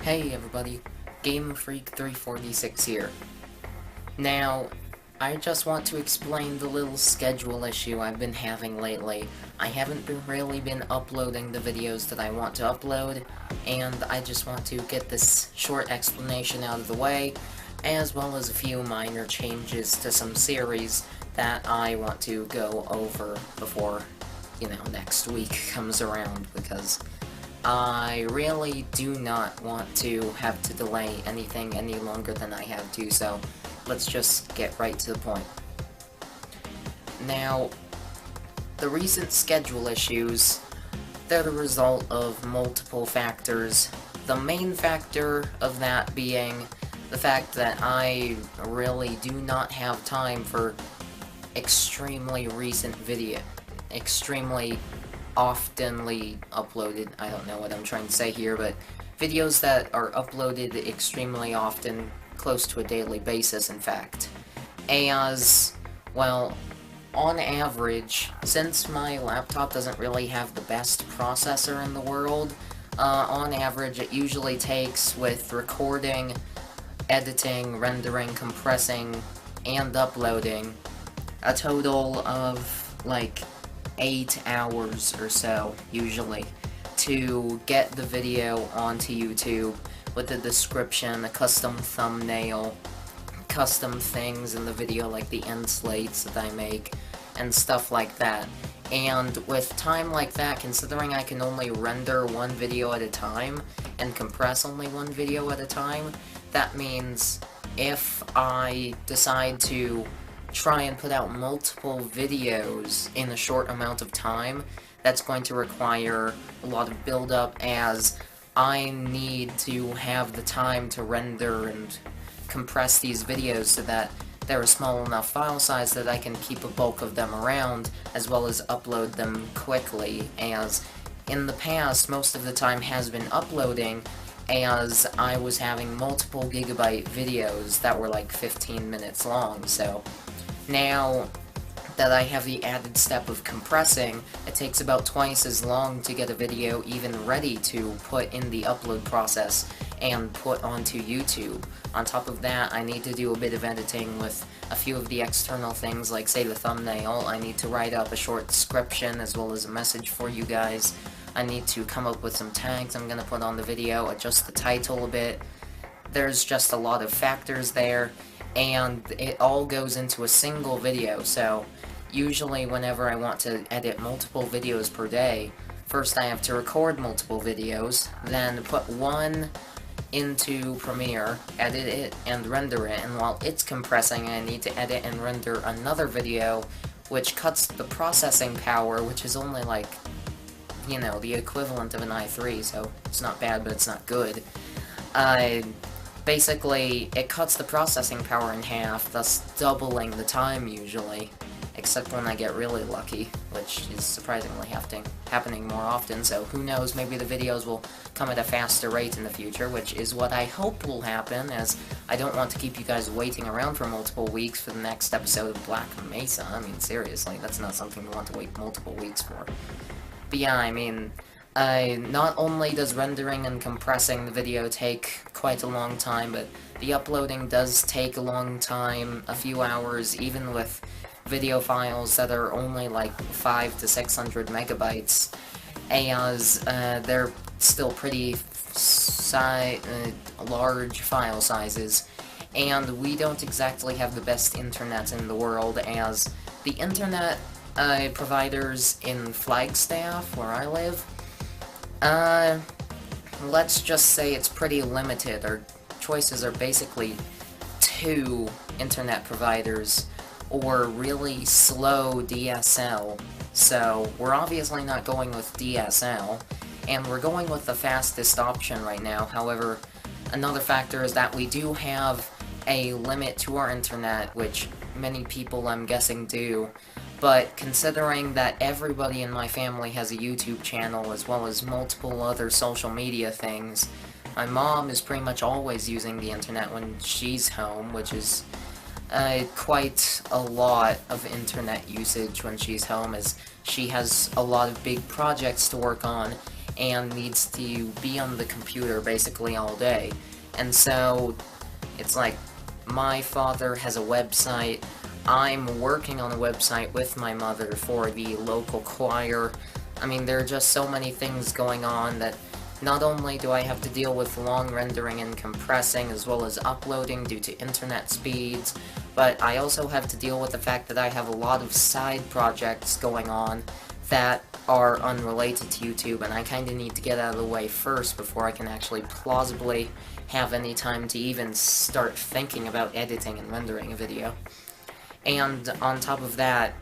Hey everybody, Game Freak 346 here. Now, I just want to explain the little schedule issue I've been having lately. I haven't really been uploading the videos that I want to upload, and I just want to get this short explanation out of the way, as well as a few minor changes to some series that I want to go over before, next week comes around, because I really do not want to have to delay anything any longer than I have to, so let's just get right to the point. Now, the recent schedule issues, they're the result of multiple factors. The main factor of that being the fact that I really do not have time for extremely recent video, extremely oftenly uploaded, I don't know what I'm trying to say here, but videos that are uploaded extremely often, close to a daily basis in fact. As, well, on average, since my laptop doesn't really have the best processor in the world, on average it usually takes, with recording, editing, rendering, compressing, and uploading, a total of, like, 8 hours or so, usually, to get the video onto YouTube with a description, a custom thumbnail, custom things in the video like the end slates that I make, and stuff like that. And with time like that, considering I can only render one video at a time, and compress only one video at a time, that means if I decide to try and put out multiple videos in a short amount of time, that's going to require a lot of build-up, as I need to have the time to render and compress these videos so that they're a small enough file size that I can keep a bulk of them around, as well as upload them quickly, as in the past, most of the time has been uploading, as I was having multiple gigabyte videos that were like 15 minutes long, so now that I have the added step of compressing, it takes about twice as long to get a video even ready to put in the upload process and put onto YouTube. On top of that, I need to do a bit of editing with a few of the external things, like say the thumbnail. I need to write up a short description as well as a message for you guys. I need to come up with some tags I'm going to put on the video, adjust the title a bit. There's just a lot of factors there, and it all goes into a single video, so usually whenever I want to edit multiple videos per day, first I have to record multiple videos, then put one into Premiere, edit it, and render it, and while it's compressing, I need to edit and render another video, which cuts the processing power, which is only like, the equivalent of an i3, so it's not bad, but it's not good. Basically, it cuts the processing power in half, thus doubling the time usually, except when I get really lucky, which is surprisingly happening more often, so who knows, maybe the videos will come at a faster rate in the future, which is what I hope will happen, as I don't want to keep you guys waiting around for multiple weeks for the next episode of Black Mesa. I mean, seriously, that's not something you want to wait multiple weeks for. But yeah, I mean, not only does rendering and compressing the video take quite a long time, but the uploading does take a long time, a few hours, even with video files that are only like 500 to 600 megabytes, as they're still pretty large file sizes, and we don't exactly have the best internet in the world, as the internet providers in Flagstaff, where I live, let's just say it's pretty limited. Our choices are basically 2 internet providers, or really slow DSL, so we're obviously not going with DSL, and we're going with the fastest option right now. However, another factor is that we do have a limit to our internet, which many people, I'm guessing, do, but considering that everybody in my family has a YouTube channel as well as multiple other social media things, my mom is pretty much always using the internet when she's home, which is quite a lot of internet usage when she's home, as she has a lot of big projects to work on, and needs to be on the computer basically all day. And so, it's like, my father has a website, I'm working on a website with my mother for the local choir. I mean, there are just so many things going on that not only do I have to deal with long rendering and compressing as well as uploading due to internet speeds, but I also have to deal with the fact that I have a lot of side projects going on that are unrelated to YouTube, and I kinda need to get out of the way first before I can actually plausibly have any time to even start thinking about editing and rendering a video. And on top of that,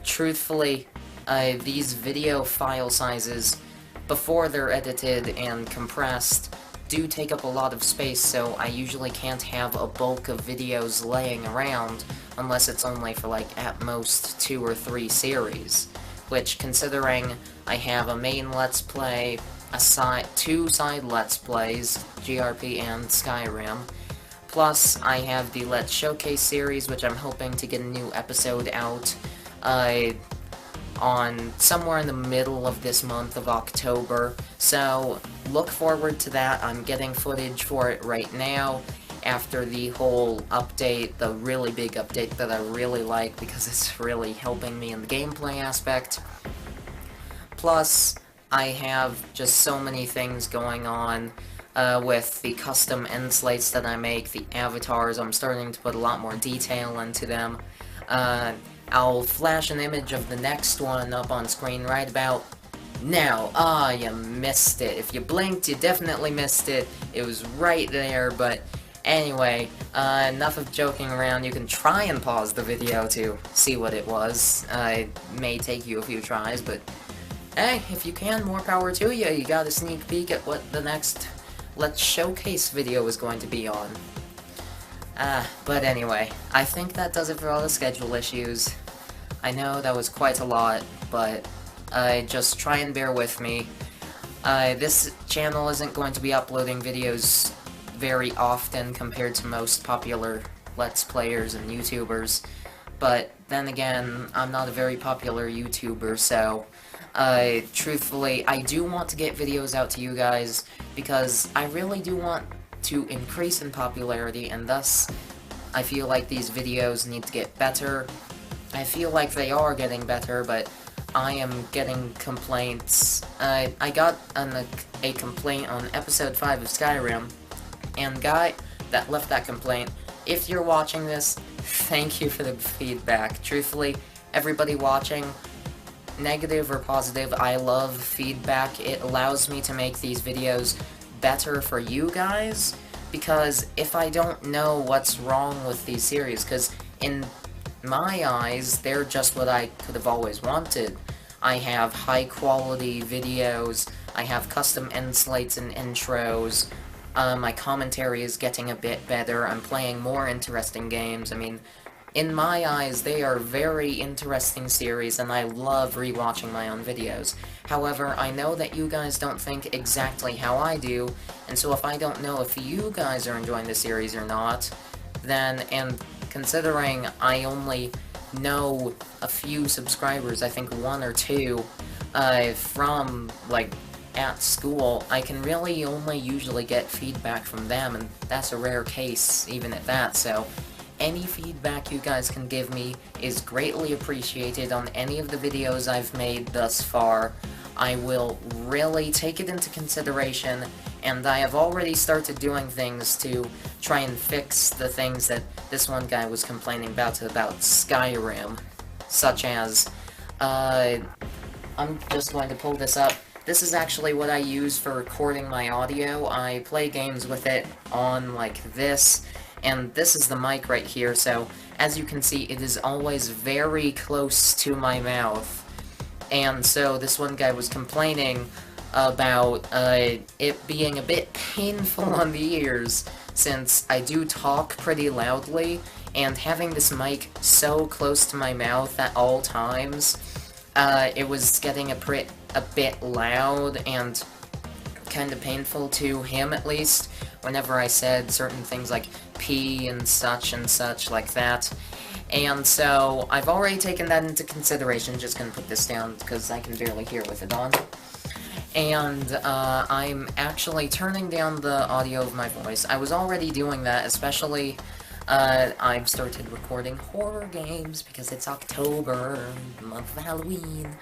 truthfully, these video file sizes, before they're edited and compressed, do take up a lot of space, so I usually can't have a bulk of videos laying around unless it's only for, like, at most 2 or 3 series. Which, considering I have a main Let's Play, two side Let's Plays, GRP and Skyrim, plus I have the Let's Showcase series, which I'm hoping to get a new episode out, on somewhere in the middle of this month of October, so look forward to that. I'm getting footage for it right now, after the whole update, the really big update that I really like, because it's really helping me in the gameplay aspect. Plus, I have just so many things going on, with the custom end slates that I make, the avatars. I'm starting to put a lot more detail into them. I'll flash an image of the next one up on screen right about now. Ah, you missed it. If you blinked, you definitely missed it. It was right there, but anyway, enough of joking around. You can try and pause the video to see what it was. It may take you a few tries, but hey, if you can, more power to you. You got a sneak peek at what the next Let's Showcase video is going to be on. But anyway, I think that does it for all the schedule issues. I know that was quite a lot, but just try and bear with me. This channel isn't going to be uploading videos very often compared to most popular Let's Players and YouTubers, but then again, I'm not a very popular YouTuber, so truthfully, I do want to get videos out to you guys, because I really do want to increase in popularity, and thus, I feel like these videos need to get better. I feel like they are getting better, but I am getting complaints. I got a complaint on episode 5 of Skyrim, and guy that left that complaint, if you're watching this, thank you for the feedback. Truthfully, everybody watching, negative or positive, I love feedback. It allows me to make these videos better for you guys, because if I don't know what's wrong with these series, because in my eyes, they're just what I could have always wanted. I have high quality videos, I have custom end slates and intros, my commentary is getting a bit better, I'm playing more interesting games. I mean, in my eyes, they are very interesting series, and I love rewatching my own videos. However, I know that you guys don't think exactly how I do, and so if I don't know if you guys are enjoying the series or not, then, and considering I only know a few subscribers, I think 1 or 2, from, like, at school, I can really only usually get feedback from them, and that's a rare case, even at that, so any feedback you guys can give me is greatly appreciated on any of the videos I've made thus far. I will really take it into consideration, and I have already started doing things to try and fix the things that this one guy was complaining about Skyrim, such as, I'm just going to pull this up. This is actually what I use for recording my audio. I play games with it on, like, this, and this is the mic right here, so as you can see, it is always very close to my mouth. And so this one guy was complaining about it being a bit painful on the ears, since I do talk pretty loudly, and having this mic so close to my mouth at all times, it was getting a bit loud and kind of painful to him, at least, whenever I said certain things like P and such like that. And so, I've already taken that into consideration. Just gonna put this down because I can barely hear with it on. And I'm actually turning down the audio of my voice. I was already doing that, especially I've started recording horror games because it's October, the month of Halloween,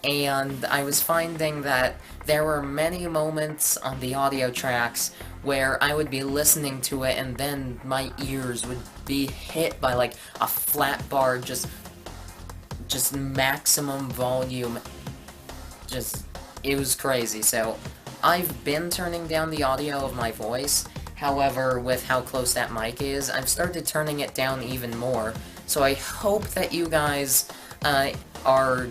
and I was finding that there were many moments on the audio tracks where I would be listening to it and then my ears would be hit by like a flat bar, just maximum volume, it was crazy. So I've been turning down the audio of my voice. However, with how close that mic is, I've started turning it down even more. So I hope that you guys are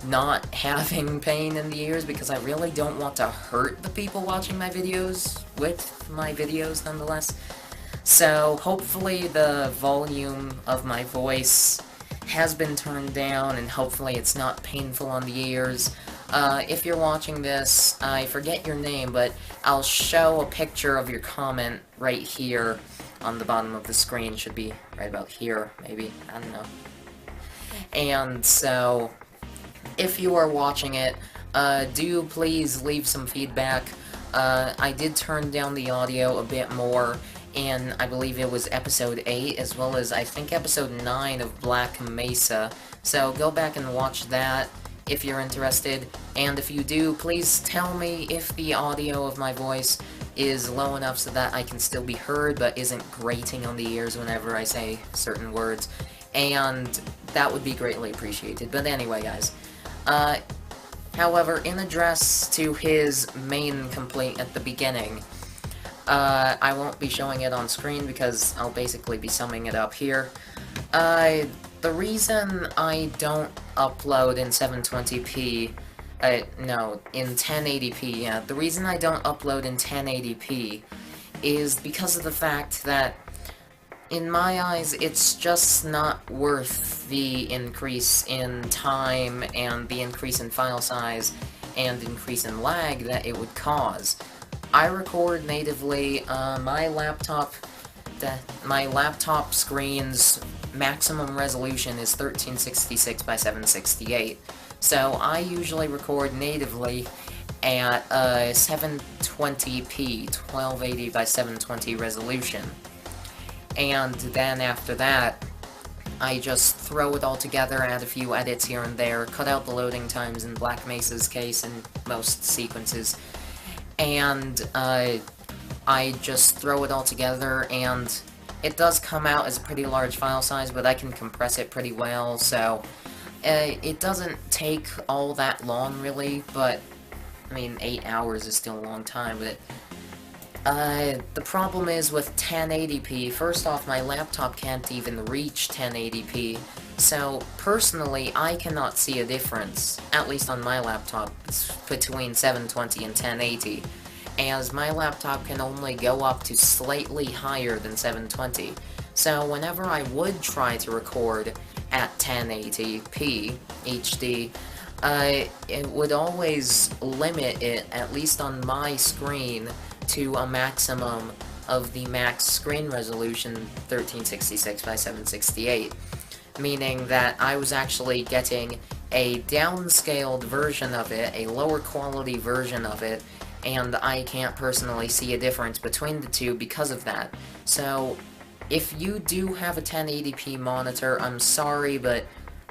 not having pain in the ears, because I really don't want to hurt the people watching my videos with my videos nonetheless. So hopefully the volume of my voice has been turned down, and hopefully it's not painful on the ears. If you're watching this, I forget your name, but I'll show a picture of your comment right here on the bottom of the screen. Should be right about here, maybe. I don't know. And so, if you are watching it, do please leave some feedback. I did turn down the audio a bit more in, I believe it was episode 8, as well as I think episode 9 of Black Mesa. So go back and watch that if you're interested, and if you do, please tell me if the audio of my voice is low enough so that I can still be heard, but isn't grating on the ears whenever I say certain words, and that would be greatly appreciated. But anyway, guys, however, in address to his main complaint at the beginning, I won't be showing it on screen because I'll basically be summing it up here. The reason I don't upload in 720p, no, in 1080p, yeah, the reason I don't upload in 1080p is because of the fact that, in my eyes, it's just not worth the increase in time and the increase in file size and increase in lag that it would cause. I record natively, my laptop screen's maximum resolution is 1366 by 768, so I usually record natively at 720p, 1280 by 720 resolution, and then after that, I just throw it all together, add a few edits here and there, cut out the loading times in Black Mesa's case in most sequences, and I just throw it all together, and it does come out as a pretty large file size, but I can compress it pretty well, so it doesn't take all that long, really, but, I mean, 8 hours is still a long time, but the problem is with 1080p, first off, my laptop can't even reach 1080p, so personally, I cannot see a difference, at least on my laptop, between 720 and 1080. As my laptop can only go up to slightly higher than 720. So whenever I would try to record at 1080p HD, it would always limit it, at least on my screen, to a maximum of the max screen resolution 1366 by 768, meaning that I was actually getting a downscaled version of it, a lower quality version of it, and I can't personally see a difference between the two because of that. So, if you do have a 1080p monitor, I'm sorry, but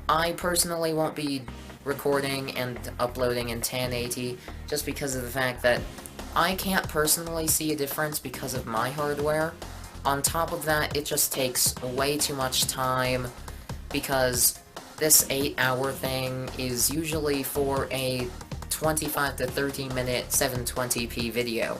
I personally won't be recording and uploading in 1080 just because of the fact that I can't personally see a difference because of my hardware. On top of that, it just takes way too much time because this 8-hour thing is usually for a 25 to 30 minute 720p video,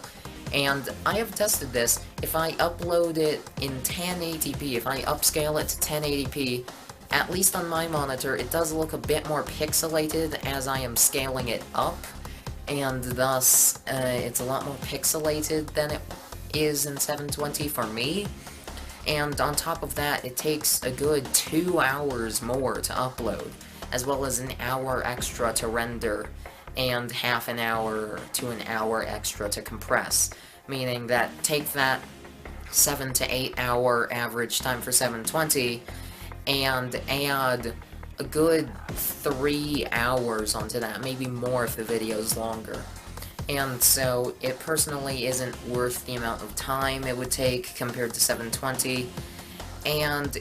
and I have tested this. If I upload it in 1080p, if I upscale it to 1080p, at least on my monitor, it does look a bit more pixelated as I am scaling it up, and thus, it's a lot more pixelated than it is in 720 for me, and on top of that, it takes a good 2 hours more to upload, as well as an hour extra to render, and half an hour to an hour extra to compress, meaning that take that 7 to 8 hour average time for 720 and add a good 3 hours onto that, maybe more if the video is longer. and so it personally isn't worth the amount of time it would take compared to 720, and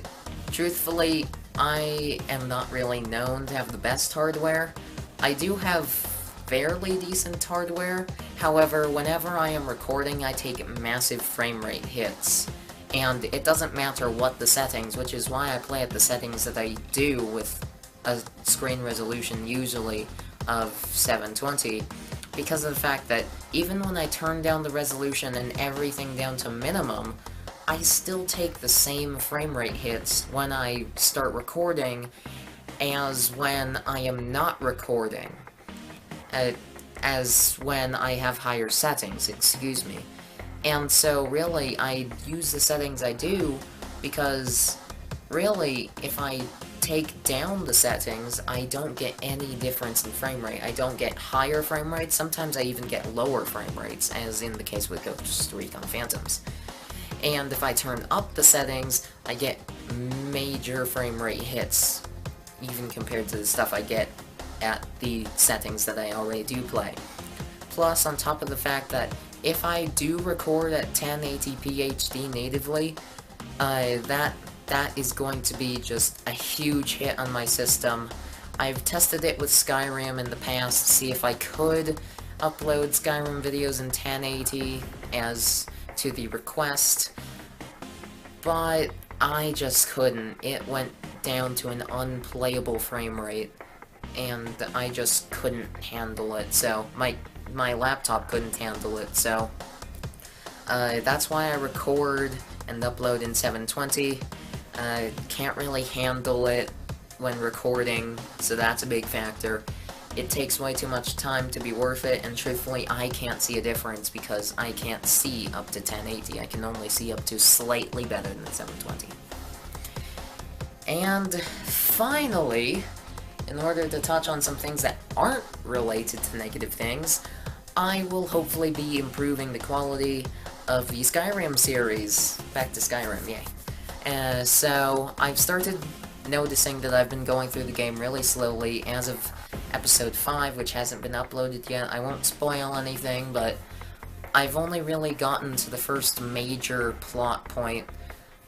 truthfully, I am not really known to have the best hardware. I do have fairly decent hardware, however, whenever I am recording, I take massive frame rate hits. And it doesn't matter what the settings, which is why I play at the settings that I do with a screen resolution usually of 720, because of the fact that even when I turn down the resolution and everything down to minimum, I still take the same frame rate hits when I start recording as when I am not recording, as when I have higher settings, excuse me. And so really, I use the settings I do because really, if I take down the settings, I don't get any difference in frame rate. I don't get higher frame rates, sometimes I even get lower frame rates, as in the case with Ghost Recon Phantoms. And if I turn up the settings, I get major frame rate hits, even compared to the stuff I get at the settings that I already do play. Plus, on top of the fact that if I do record at 1080p HD natively, that is going to be just a huge hit on my system. I've tested it with Skyrim in the past to see if I could upload Skyrim videos in 1080 as to the request, but I just couldn't. It went down to an unplayable frame rate, and I just couldn't handle it, so my laptop couldn't handle it, so that's why I record and upload in 720. Can't really handle it when recording, so that's a big factor. It takes way too much time to be worth it, and truthfully, I can't see a difference because I can't see up to 1080. I can only see up to slightly better than 720. And finally, in order to touch on some things that aren't related to negative things, I will hopefully be improving the quality of the Skyrim series. Back to Skyrim, yay. So, I've started noticing that I've been going through the game really slowly as of episode 5, which hasn't been uploaded yet. I won't spoil anything, but I've only really gotten to the first major plot point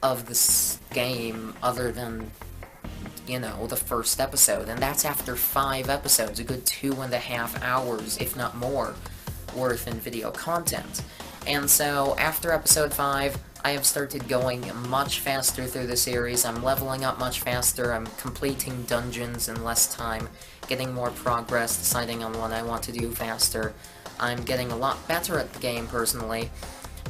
of this game, other than, you know, the first episode, and that's after 5 episodes, a good 2.5 hours, if not more, worth in video content. And so, after episode 5, I have started going much faster through the series. I'm leveling up much faster, I'm completing dungeons in less time, getting more progress, deciding on what I want to do faster. I'm getting a lot better at the game, personally,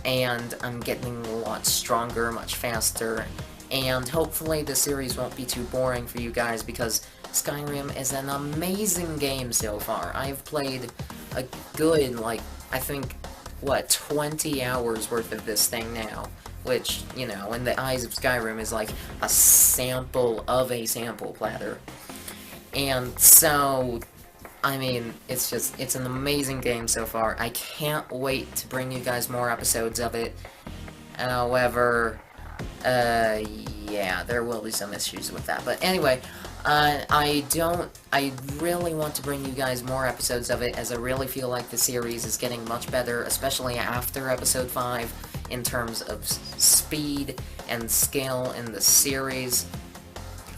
and I'm getting a lot stronger, much faster, and hopefully the series won't be too boring for you guys, because Skyrim is an amazing game so far. I've played a good, like, I think, 20 hours worth of this thing now, which, you know, in the eyes of Skyrim is like a sample of a sample platter. And so, I mean, it's an amazing game so far. I can't wait to bring you guys more episodes of it. However, yeah, there will be some issues with that. But anyway, I really want to bring you guys more episodes of it, as I really feel like the series is getting much better, especially after episode 5, in terms of speed and skill in the series.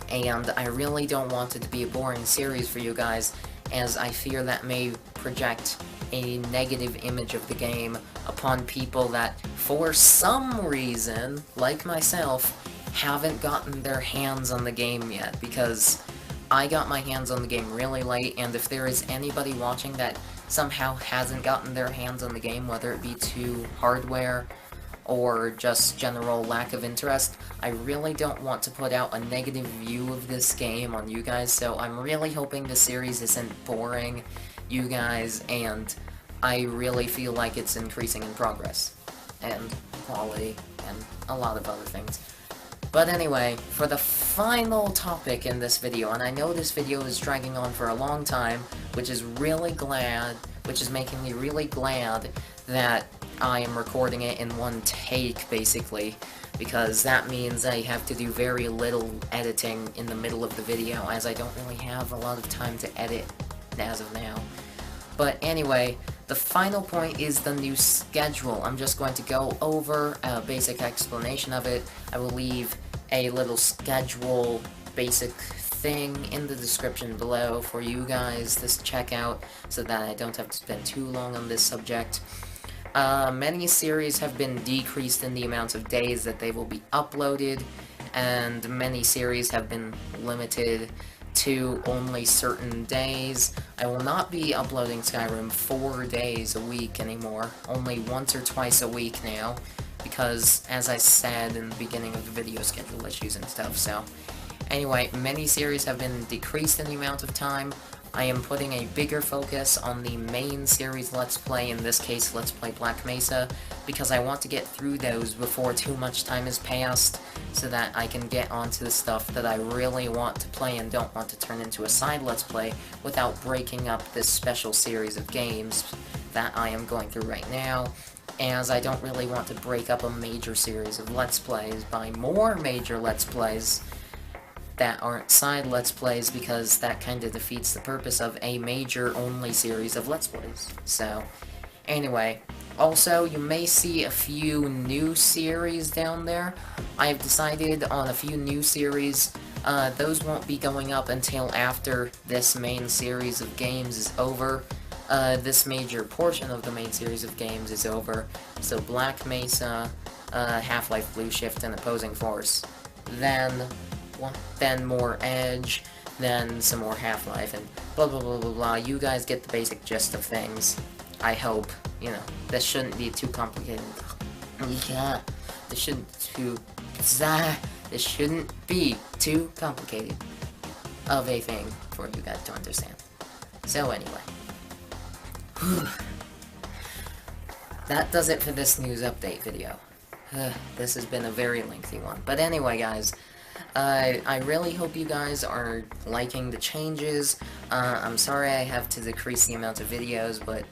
And I really don't want it to be a boring series for you guys, as I fear that may project a negative image of the game upon people that, for some reason, like myself, haven't gotten their hands on the game yet, because I got my hands on the game really late, and if there is anybody watching that somehow hasn't gotten their hands on the game, whether it be to hardware or just general lack of interest, I really don't want to put out a negative view of this game on you guys, so I'm really hoping the series isn't boring you guys, and I really feel like it's increasing in progress, and quality, and a lot of other things. But anyway, for the final topic in this video, and I know this video is dragging on for a long time, which is making me really glad that I am recording it in one take, basically, because that means I have to do very little editing in the middle of the video, as I don't really have a lot of time to edit as of now. But anyway, The final point is the new schedule. I'm just going to go over a basic explanation of it. I will leave a little schedule basic thing in the description below for you guys to check out so that I don't have to spend too long on this subject. Many series have been decreased in the amount of days that they will be uploaded, and many series have been limited to only certain days. I will not be uploading Skyrim 4 days a week anymore, only once or twice a week now, because, as I said in the beginning of the video, schedule issues and stuff, so. Anyway, many series have been decreased in the amount of time. I am putting a bigger focus on the main series Let's Play, in this case Let's Play Black Mesa, because I want to get through those before too much time has passed, so that I can get onto the stuff that I really want to play and don't want to turn into a side Let's Play without breaking up this special series of games that I am going through right now, as I don't really want to break up a major series of Let's Plays by more major Let's Plays that aren't side Let's Plays, because that kind of defeats the purpose of a major-only series of Let's Plays. So, anyway, also, you may see a few new series down there. I have decided on a few new series. Those won't be going up until after this main series of games is over. This major portion of the main series of games is over. So, Black Mesa, Half-Life Blue Shift, and Opposing Force. Then more Edge, then some more Half-Life, and blah blah blah blah blah. You guys get the basic gist of things. I hope. You know, this shouldn't be too complicated. Yeah, this shouldn't be too complicated of a thing for you guys to understand. So anyway. That does it for this news update video. This has been a very lengthy one. But anyway, guys, I really hope you guys are liking the changes. I'm sorry I have to decrease the amount of videos, but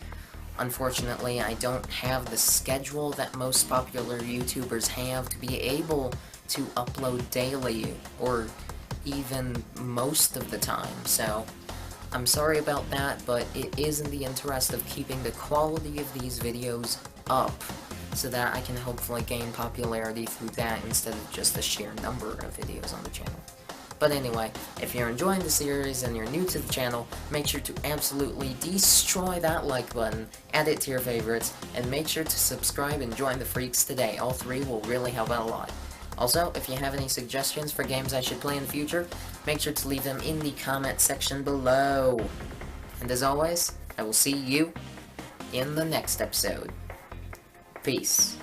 unfortunately I don't have the schedule that most popular YouTubers have to be able to upload daily, or even most of the time, so I'm sorry about that, but it is in the interest of keeping the quality of these videos up, so that I can hopefully gain popularity through that instead of just the sheer number of videos on the channel. But anyway, if you're enjoying the series and you're new to the channel, make sure to absolutely destroy that like button, add it to your favorites, and make sure to subscribe and join the freaks today. All three will really help out a lot. Also, if you have any suggestions for games I should play in the future, make sure to leave them in the comment section below. And as always, I will see you in the next episode. Peace.